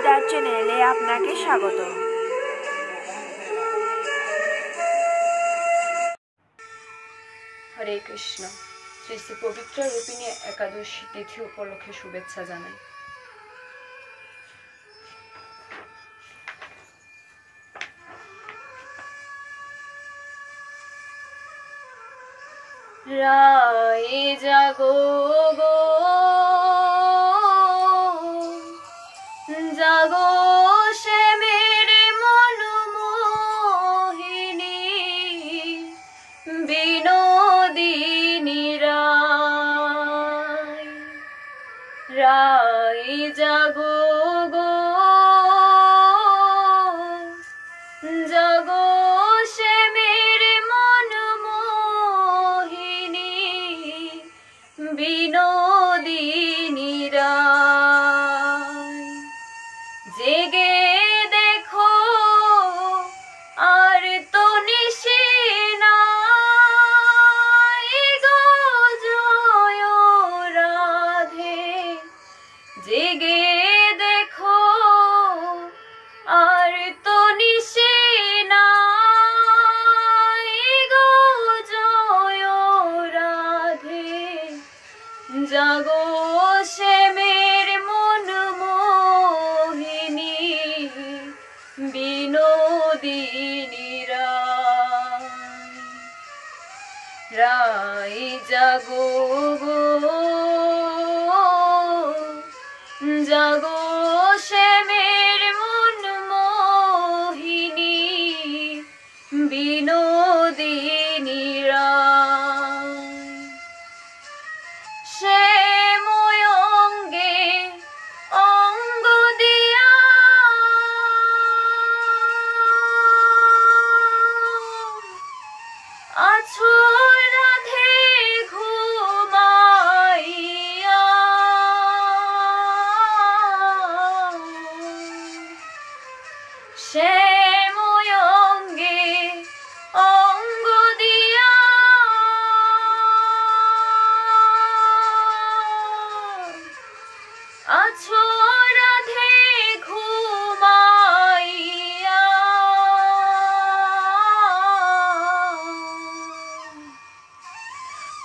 কবিতার চ্যানেলে আপনাকে স্বাগত। হরে কৃষ্ণ। শ্রী শ্রী পবিত্র রূপিণী একাদশী তিথি উপলক্ষে শুভেচ্ছা জানাই। রায়ে জাগো গো, জাগো সে মেরে মন মোহিনী, বিনোদিনী রায়। রায়ে জাগো গো, জাগো সে মেরে মন মোহিনী, বিনোদিনী রায়। জেগে দেখো আর তো নিশি নাই গো, জয় রাধে। জেগে দেখো আর তো নিশি নাই গো, জয় রাধে। জাগো সে মের মন মোহিনী, বিনোদিনী রায়। রায় জাগো গো, জাগো সে মের মন মোহিনী, বিনোদিনী রায়। সে ময়ঙ্গে অঙ্গ দিয়া আছো রাধে ঘুমাইয়া। সে ময়ঙ্গে অঙ্গ দিয়া আছো রাধে ঘুমাইয়া।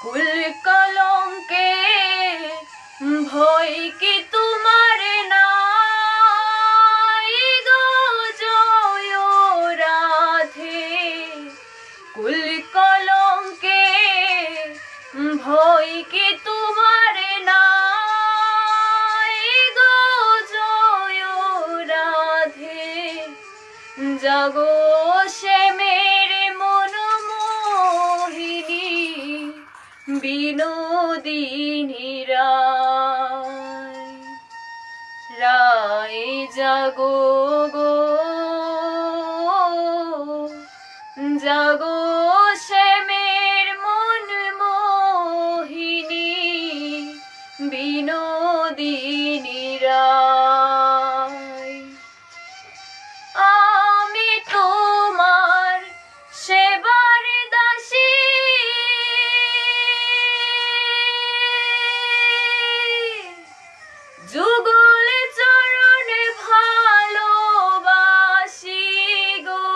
কুল কলঙ্কে ভয় কি তোমার নাই গো, জয় রাধে। কুল কলঙ্কে ভয় কি তোমার নাই গো, জয় রাধে। জাগো সে মেরে মন মোহিনী, বিনোদিনী রায়। রায় জাগো গো, জাগো সে মের মন মোহিনী, বিনোদিনী রায়। আমি তোমার সেবার দাসী, যুগল চরণে ভালোবাসি গো।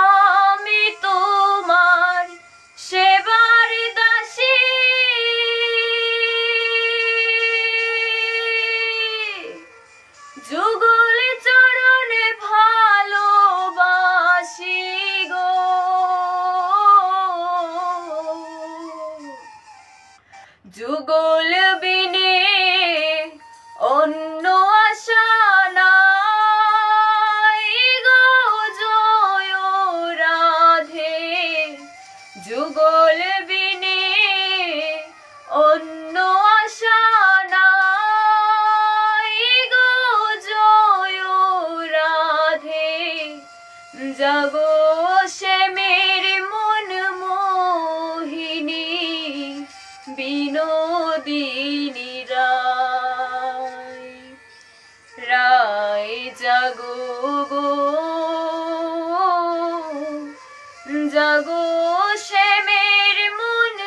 আমি তোমার সেবার দাসী, যুগল চরণে ভালোবাসি গো। যুগল বিনে অন্য আশা নাই গো, জয় রাধে। যুগল বিনে অন্য আশা নাই গো, জয় রাধে। জাগো সে মের মন মোহিনী, বিনোদিনী রায়। রায় জাগো গো, জাগো সে মের মন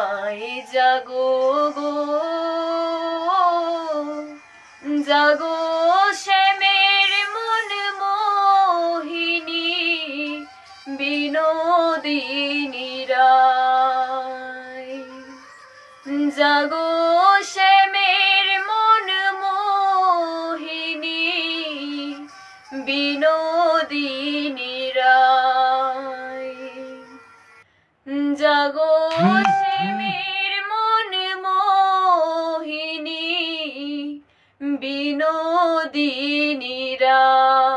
নিরায় জাগো গো, জাগো শ্যামের মন মোহিনী বিনোদিনী রায়। জাগো শ্যামের মন মোহিনী বিনোদিনী রায়। জাগো শ্যামের মন মোহিনী বিনোদিনী রায়।